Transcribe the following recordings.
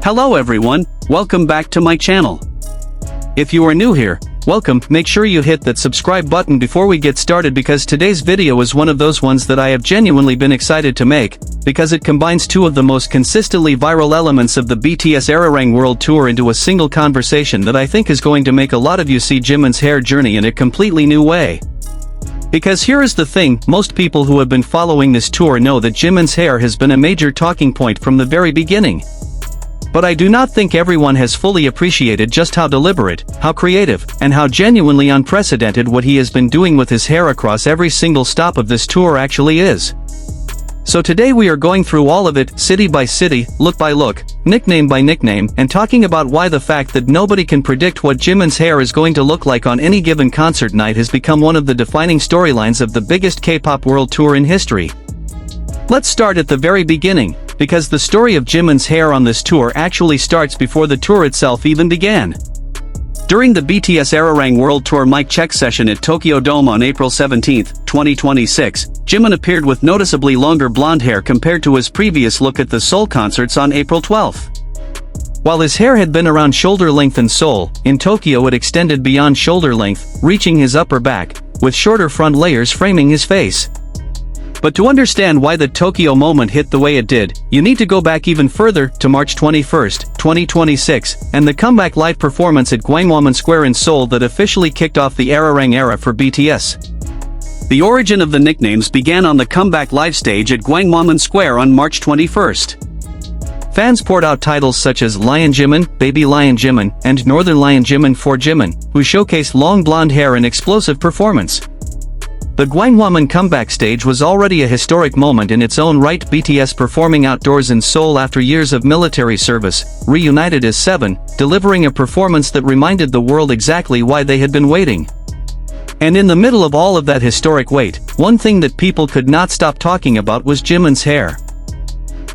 Hello everyone, welcome back to my channel. If you are new here, welcome. Make sure you hit that subscribe button before we get started because today's video is one of those ones that I have genuinely been excited to make, because it combines two of the most consistently viral elements of the BTS Arirang World Tour into a single conversation that I think is going to make a lot of you see Jimin's hair journey in a completely new way. Because here is the thing, most people who have been following this tour know that Jimin's hair has been a major talking point from the very beginning. But I do not think everyone has fully appreciated just how deliberate, how creative, and how genuinely unprecedented what he has been doing with his hair across every single stop of this tour actually is. So today we are going through all of it, city by city, look by look, nickname by nickname, and talking about why the fact that nobody can predict what Jimin's hair is going to look like on any given concert night has become one of the defining storylines of the biggest K-pop world tour in history. Let's start at the very beginning, because the story of Jimin's hair on this tour actually starts before the tour itself even began. During the BTS Arirang World Tour mic check session at Tokyo Dome on April 17, 2026, Jimin appeared with noticeably longer blonde hair compared to his previous look at the Seoul concerts on April 12. While his hair had been around shoulder length in Seoul, in Tokyo it extended beyond shoulder length, reaching his upper back, with shorter front layers framing his face. But to understand why the Tokyo moment hit the way it did, you need to go back even further, to March 21, 2026, and the comeback live performance at Gwanghwamun Square in Seoul that officially kicked off the Arirang era for BTS. The origin of the nicknames began on the comeback live stage at Gwanghwamun Square on March 21. Fans poured out titles such as Lion Jimin, Baby Lion Jimin, and Northern Lion Jimin for Jimin, who showcased long blonde hair and explosive performance. The Gwanghwamun comeback stage was already a historic moment in its own right. BTS performing outdoors in Seoul after years of military service, reunited as Seven, delivering a performance that reminded the world exactly why they had been waiting. And in the middle of all of that historic wait, one thing that people could not stop talking about was Jimin's hair.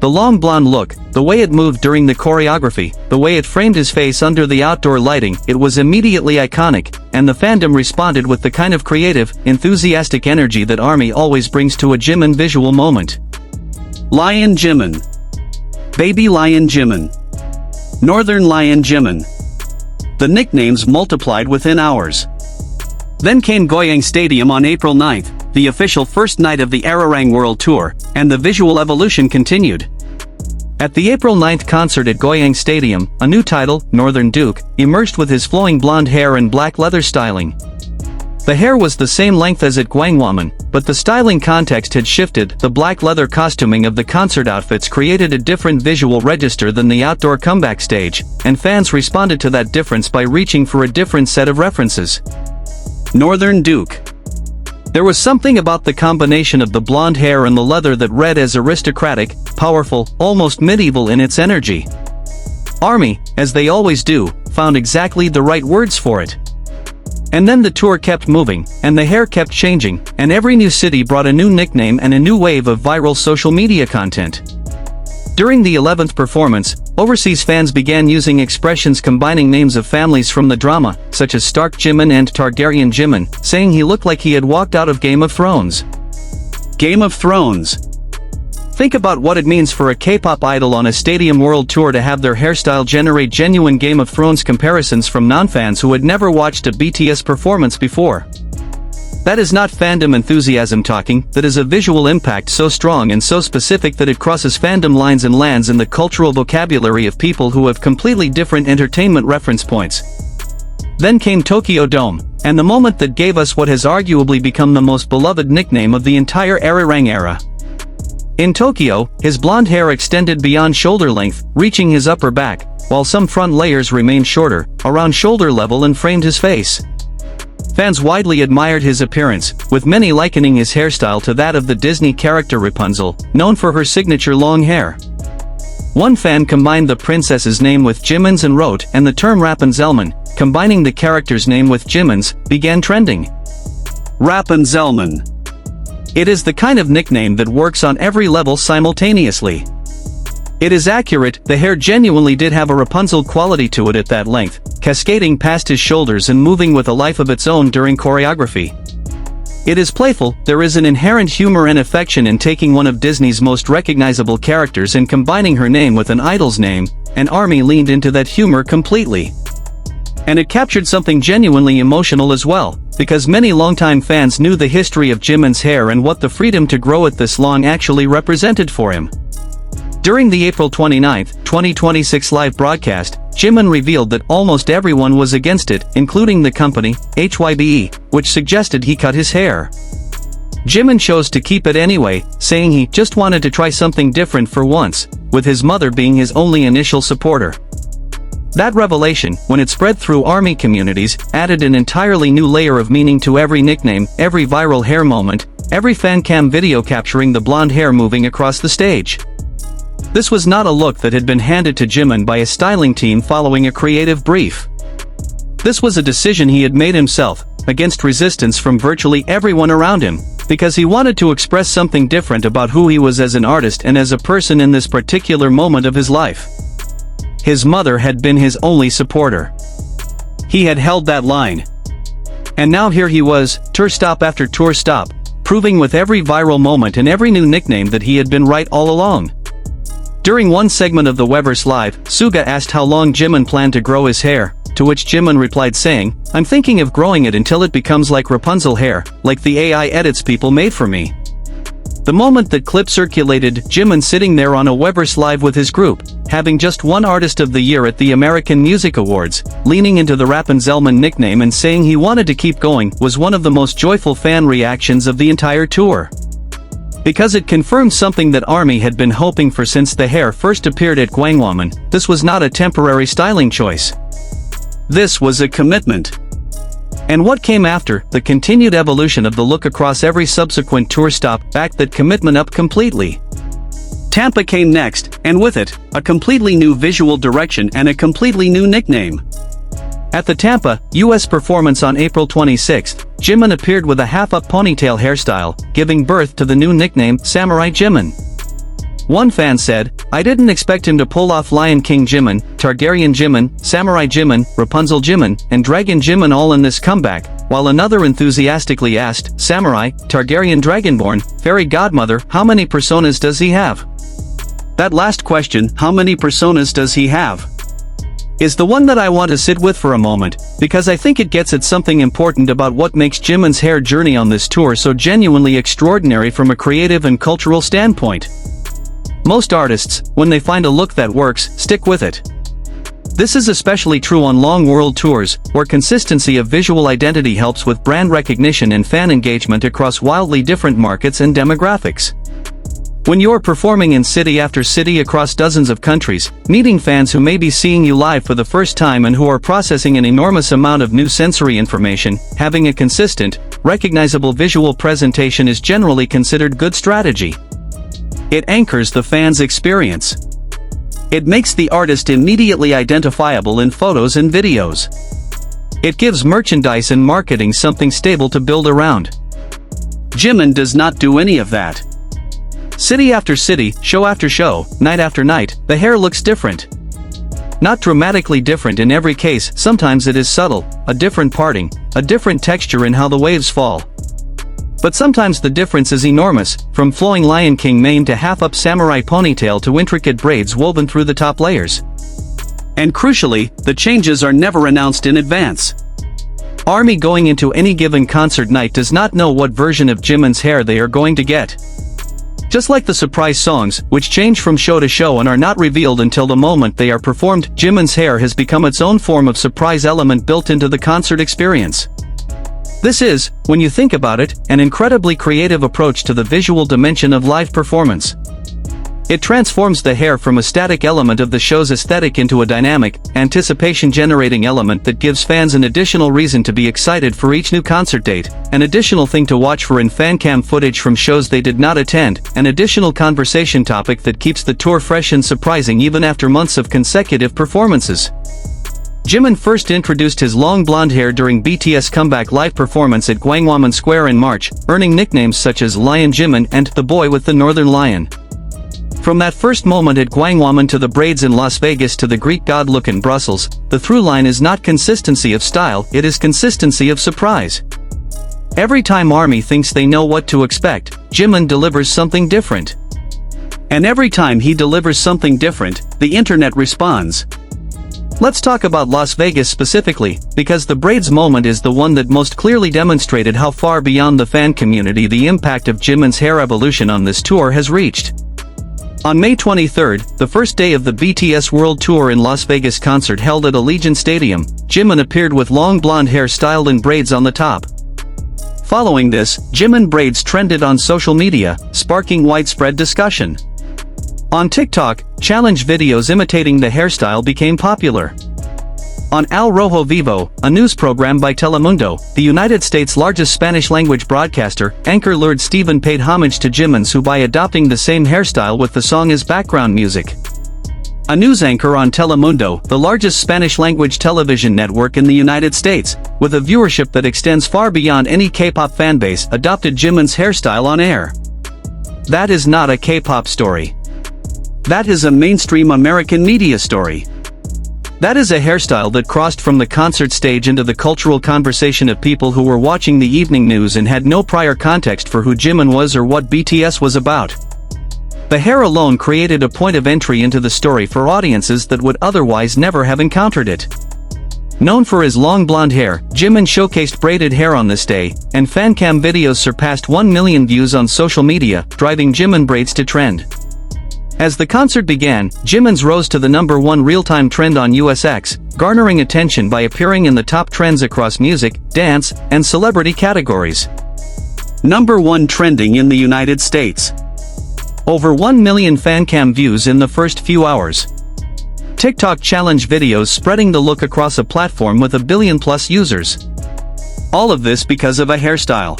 The long blonde look, the way it moved during the choreography, the way it framed his face under the outdoor lighting, it was immediately iconic, and the fandom responded with the kind of creative, enthusiastic energy that ARMY always brings to a Jimin visual moment. Lion Jimin. Baby Lion Jimin. Northern Lion Jimin. The nicknames multiplied within hours. Then came Goyang Stadium on April 9, the official first night of the Arirang World Tour, and the visual evolution continued. At the April 9 concert at Goyang Stadium, a new title, Northern Duke, emerged with his flowing blonde hair and black leather styling. The hair was the same length as at Gwanghwamun, but the styling context had shifted. The black leather costuming of the concert outfits created a different visual register than the outdoor comeback stage, and fans responded to that difference by reaching for a different set of references. Northern Duke. There was something about the combination of the blonde hair and the leather that read as aristocratic, powerful, almost medieval in its energy. ARMY, as they always do, found exactly the right words for it. And then the tour kept moving, and the hair kept changing, and every new city brought a new nickname and a new wave of viral social media content. During the 11th performance, overseas fans began using expressions combining names of families from the drama, such as Stark Jimin and Targaryen Jimin, saying he looked like he had walked out of Game of Thrones. Game of Thrones. Think about what it means for a K-pop idol on a stadium world tour to have their hairstyle generate genuine Game of Thrones comparisons from non-fans who had never watched a BTS performance before. That is not fandom enthusiasm talking, that is a visual impact so strong and so specific that it crosses fandom lines and lands in the cultural vocabulary of people who have completely different entertainment reference points. Then came Tokyo Dome, and the moment that gave us what has arguably become the most beloved nickname of the entire Arirang era. In Tokyo, his blonde hair extended beyond shoulder length, reaching his upper back, while some front layers remained shorter, around shoulder level and framed his face. Fans widely admired his appearance, with many likening his hairstyle to that of the Disney character Rapunzel, known for her signature long hair. One fan combined the princess's name with Jimin's and wrote, and the term Rapunzelman, combining the character's name with Jimin's, began trending. Rapunzelman. It is the kind of nickname that works on every level simultaneously. It is accurate, the hair genuinely did have a Rapunzel quality to it at that length, cascading past his shoulders and moving with a life of its own during choreography. It is playful, there is an inherent humor and affection in taking one of Disney's most recognizable characters and combining her name with an idol's name, and ARMY leaned into that humor completely. And it captured something genuinely emotional as well, because many longtime fans knew the history of Jimin's hair and what the freedom to grow it this long actually represented for him. During the April 29, 2026 live broadcast, Jimin revealed that almost everyone was against it, including the company, HYBE, which suggested he cut his hair. Jimin chose to keep it anyway, saying he just wanted to try something different for once, with his mother being his only initial supporter. That revelation, when it spread through ARMY communities, added an entirely new layer of meaning to every nickname, every viral hair moment, every fan cam video capturing the blonde hair moving across the stage. This was not a look that had been handed to Jimin by a styling team following a creative brief. This was a decision he had made himself, against resistance from virtually everyone around him, because he wanted to express something different about who he was as an artist and as a person in this particular moment of his life. His mother had been his only supporter. He had held that line. And now here he was, tour stop after tour stop, proving with every viral moment and every new nickname that he had been right all along. During one segment of the Weverse Live, Suga asked how long Jimin planned to grow his hair, to which Jimin replied saying, "I'm thinking of growing it until it becomes like Rapunzel hair, like the AI edits people made for me." The moment that clip circulated, Jimin sitting there on a Weverse Live with his group, having just won Artist of the Year at the American Music Awards, leaning into the Rapunzelman nickname and saying he wanted to keep going, was one of the most joyful fan reactions of the entire tour. Because it confirmed something that ARMY had been hoping for since the hair first appeared at Gwangwamun. This was not a temporary styling choice. This was a commitment. And what came after, the continued evolution of the look across every subsequent tour stop, backed that commitment up completely. Tampa came next, and with it, a completely new visual direction and a completely new nickname. At the Tampa, US performance on April 26, Jimin appeared with a half-up ponytail hairstyle, giving birth to the new nickname, Samurai Jimin. One fan said, "I didn't expect him to pull off Lion King Jimin, Targaryen Jimin, Samurai Jimin, Rapunzel Jimin, and Dragon Jimin all in this comeback," while another enthusiastically asked, "Samurai, Targaryen Dragonborn, Fairy Godmother, how many personas does he have?" That last question, how many personas does he have, is the one that I want to sit with for a moment, because I think it gets at something important about what makes Jimin's hair journey on this tour so genuinely extraordinary from a creative and cultural standpoint. Most artists, when they find a look that works, stick with it. This is especially true on long world tours, where consistency of visual identity helps with brand recognition and fan engagement across wildly different markets and demographics. When you're performing in city after city across dozens of countries, meeting fans who may be seeing you live for the first time and who are processing an enormous amount of new sensory information, having a consistent, recognizable visual presentation is generally considered good strategy. It anchors the fan's experience. It makes the artist immediately identifiable in photos and videos. It gives merchandise and marketing something stable to build around. Jimin does not do any of that. City after city, show after show, night after night, the hair looks different. Not dramatically different in every case, sometimes it is subtle, a different parting, a different texture in how the waves fall. But sometimes the difference is enormous, from flowing Lion King mane to half-up samurai ponytail to intricate braids woven through the top layers. And crucially, the changes are never announced in advance. ARMY going into any given concert night does not know what version of Jimin's hair they are going to get. Just like the surprise songs, which change from show to show and are not revealed until the moment they are performed, Jimin's hair has become its own form of surprise element built into the concert experience. This is, when you think about it, an incredibly creative approach to the visual dimension of live performance. It transforms the hair from a static element of the show's aesthetic into a dynamic, anticipation-generating element that gives fans an additional reason to be excited for each new concert date, an additional thing to watch for in fancam footage from shows they did not attend, an additional conversation topic that keeps the tour fresh and surprising even after months of consecutive performances. Jimin first introduced his long blonde hair during BTS comeback live performance at Gwangwamun Square in March, earning nicknames such as Lion Jimin and The Boy with the Northern Lion. From that first moment at Gwangwamun to the braids in Las Vegas to the Greek god look in Brussels, the through line is not consistency of style, it is consistency of surprise. Every time ARMY thinks they know what to expect, Jimin delivers something different. And every time he delivers something different, the internet responds. Let's talk about Las Vegas specifically, because the braids moment is the one that most clearly demonstrated how far beyond the fan community the impact of Jimin's hair evolution on this tour has reached. On May 23, the first day of the BTS World Tour in Las Vegas concert held at Allegiant Stadium, Jimin appeared with long blonde hair styled in braids on the top. Following this, Jimin braids trended on social media, sparking widespread discussion. On TikTok, challenge videos imitating the hairstyle became popular. On Al Rojo Vivo, a news program by Telemundo, the United States' largest Spanish-language broadcaster, anchor Lourdes Steven paid homage to Jimin's by adopting the same hairstyle with the song as background music. A news anchor on Telemundo, the largest Spanish-language television network in the United States, with a viewership that extends far beyond any K-pop fanbase, adopted Jimin's hairstyle on air. That is not a K-pop story. That is a mainstream American media story. That is a hairstyle that crossed from the concert stage into the cultural conversation of people who were watching the evening news and had no prior context for who Jimin was or what BTS was about. The hair alone created a point of entry into the story for audiences that would otherwise never have encountered it. Known for his long blonde hair, Jimin showcased braided hair on this day, and fancam videos surpassed 1 million views on social media, driving Jimin braids to trend. As the concert began, Jimin's rose to the #1 real-time trend on USX, garnering attention by appearing in the top trends across music, dance, and celebrity categories. #1 trending in the United States. Over 1 million fancam views in the first few hours. TikTok challenge videos spreading the look across a platform with 1 billion+ users. All of this because of a hairstyle.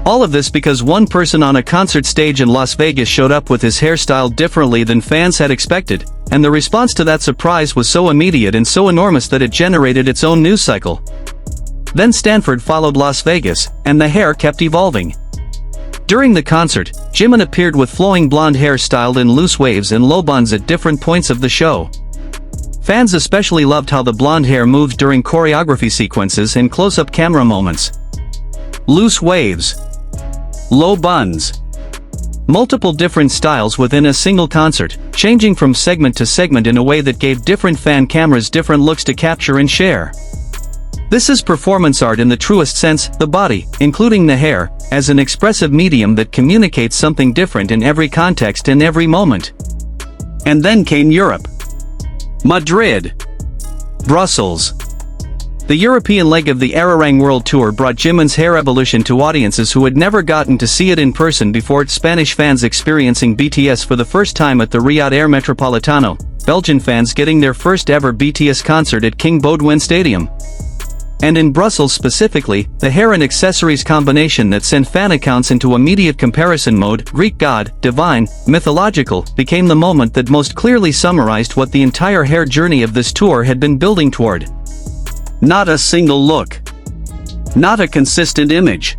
All of this because one person on a concert stage in Las Vegas showed up with his hairstyle differently than fans had expected, and the response to that surprise was so immediate and so enormous that it generated its own news cycle. Then Stanford followed Las Vegas, and the hair kept evolving. During the concert, Jimin appeared with flowing blonde hair styled in loose waves and low buns at different points of the show. Fans especially loved how the blonde hair moved during choreography sequences and close-up camera moments. Loose waves. Low buns. Multiple different styles within a single concert, changing from segment to segment in a way that gave different fan cameras different looks to capture and share. This is performance art in the truest sense, the body, including the hair, as an expressive medium that communicates something different in every context and every moment. And then came Europe. Madrid. Brussels. The European leg of the Ararang World Tour brought Jimin's hair evolution to audiences who had never gotten to see it in person before, Spanish fans experiencing BTS for the first time at the Riyadh Air Metropolitano, Belgian fans getting their first ever BTS concert at King Baudouin Stadium. And in Brussels specifically, the hair and accessories combination that sent fan accounts into immediate comparison mode, Greek god, divine, mythological, became the moment that most clearly summarized what the entire hair journey of this tour had been building toward. Not a single look. Not a consistent image.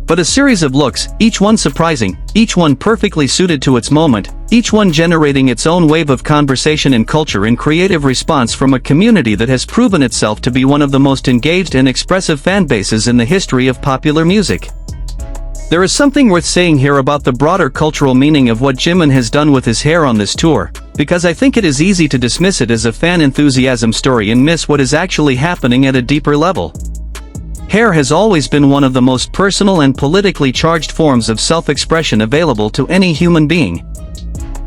But a series of looks, each one surprising, each one perfectly suited to its moment, each one generating its own wave of conversation and culture in creative response from a community that has proven itself to be one of the most engaged and expressive fan bases in the history of popular music. There is something worth saying here about the broader cultural meaning of what Jimin has done with his hair on this tour, because I think it is easy to dismiss it as a fan enthusiasm story and miss what is actually happening at a deeper level. Hair has always been one of the most personal and politically charged forms of self-expression available to any human being.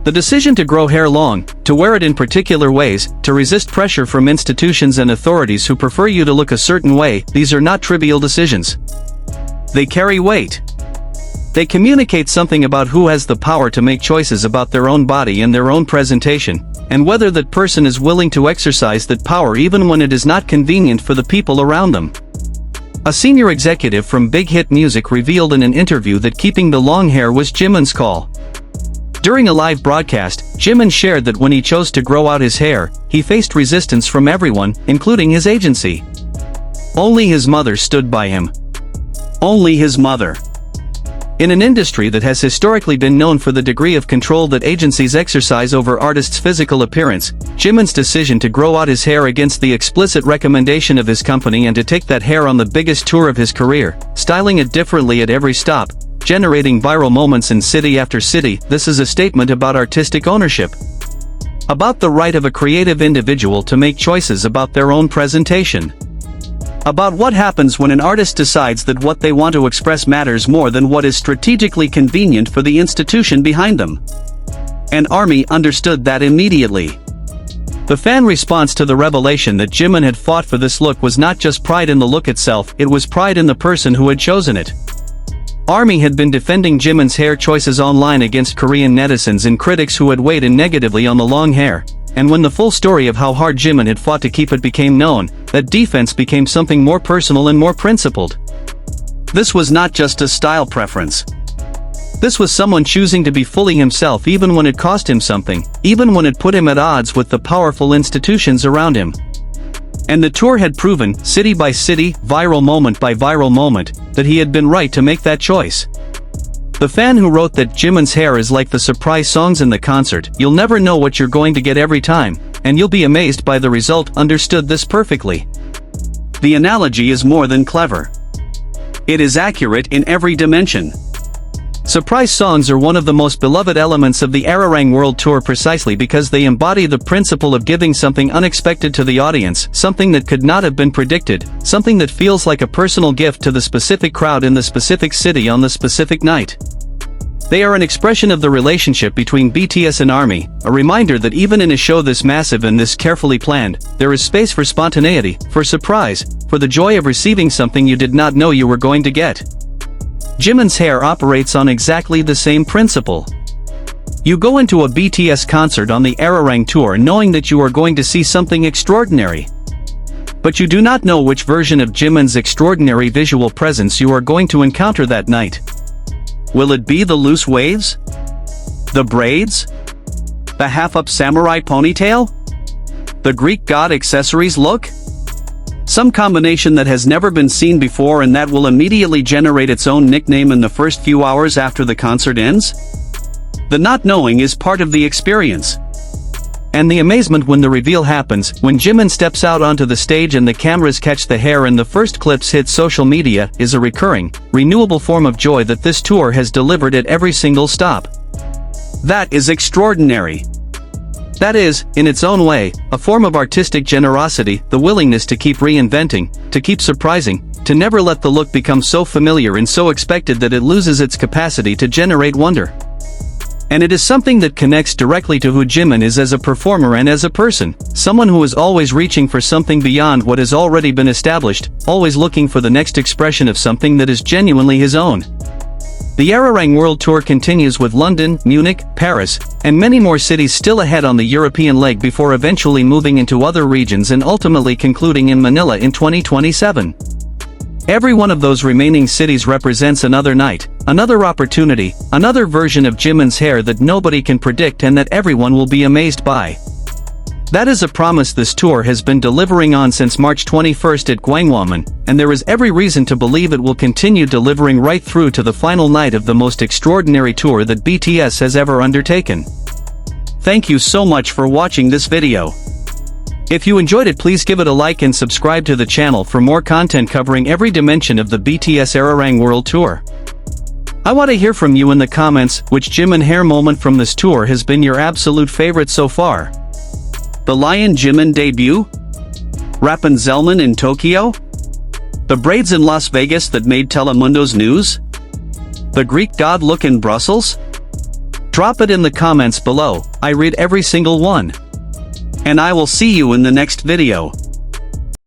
The decision to grow hair long, to wear it in particular ways, to resist pressure from institutions and authorities who prefer you to look a certain way, these are not trivial decisions. They carry weight. They communicate something about who has the power to make choices about their own body and their own presentation, and whether that person is willing to exercise that power even when it is not convenient for the people around them. A senior executive from Big Hit Music revealed in an interview that keeping the long hair was Jimin's call. During a live broadcast, Jimin shared that when he chose to grow out his hair, he faced resistance from everyone, including his agency. Only his mother stood by him. Only his mother. In an industry that has historically been known for the degree of control that agencies exercise over artists' physical appearance, Jimin's decision to grow out his hair against the explicit recommendation of his company and to take that hair on the biggest tour of his career, styling it differently at every stop, generating viral moments in city after city, this is a statement about artistic ownership. About the right of a creative individual to make choices about their own presentation. About what happens when an artist decides that what they want to express matters more than what is strategically convenient for the institution behind them. And ARMY understood that immediately. The fan response to the revelation that Jimin had fought for this look was not just pride in the look itself, it was pride in the person who had chosen it. ARMY had been defending Jimin's hair choices online against Korean netizens and critics who had weighed in negatively on the long hair. And when the full story of how hard Jimin had fought to keep it became known, that defense became something more personal and more principled. This was not just a style preference. This was someone choosing to be fully himself even when it cost him something, even when it put him at odds with the powerful institutions around him. And the tour had proven, city by city, viral moment by viral moment, that he had been right to make that choice. The fan who wrote that Jimin's hair is like the surprise songs in the concert, you'll never know what you're going to get every time, and you'll be amazed by the result, understood this perfectly. The analogy is more than clever. It is accurate in every dimension. Surprise songs are one of the most beloved elements of the Arirang World Tour precisely because they embody the principle of giving something unexpected to the audience, something that could not have been predicted, something that feels like a personal gift to the specific crowd in the specific city on the specific night. They are an expression of the relationship between BTS and ARMY, a reminder that even in a show this massive and this carefully planned, there is space for spontaneity, for surprise, for the joy of receiving something you did not know you were going to get. Jimin's hair operates on exactly the same principle. You go into a BTS concert on the Arirang tour knowing that you are going to see something extraordinary. But you do not know which version of Jimin's extraordinary visual presence you are going to encounter that night. Will it be the loose waves? The braids? The half-up samurai ponytail? The Greek god accessories look? Some combination that has never been seen before and that will immediately generate its own nickname in the first few hours after the concert ends? The not knowing is part of the experience. And the amazement when the reveal happens, when Jimin steps out onto the stage and the cameras catch the hair and the first clips hit social media, is a recurring, renewable form of joy that this tour has delivered at every single stop. That is extraordinary. That is, in its own way, a form of artistic generosity, the willingness to keep reinventing, to keep surprising, to never let the look become so familiar and so expected that it loses its capacity to generate wonder. And it is something that connects directly to who Jimin is as a performer and as a person, someone who is always reaching for something beyond what has already been established, always looking for the next expression of something that is genuinely his own. The Arirang World Tour continues with London, Munich, Paris, and many more cities still ahead on the European leg before eventually moving into other regions and ultimately concluding in Manila in 2027. Every one of those remaining cities represents another night, another opportunity, another version of Jimin's hair that nobody can predict and that everyone will be amazed by. That is a promise this tour has been delivering on since March 21st at Gwangwon, and there is every reason to believe it will continue delivering right through to the final night of the most extraordinary tour that BTS has ever undertaken. Thank you so much for watching this video. If you enjoyed it, please give it a like and subscribe to the channel for more content covering every dimension of the BTS Arirang World Tour. I want to hear from you in the comments which JiminHair moment from this tour has been your absolute favorite so far. The Lion Jimin debut? Rapunzelman in Tokyo? The braids in Las Vegas that made Telemundo's news? The Greek god look in Brussels? Drop it in the comments below, I read every single one. And I will see you in the next video.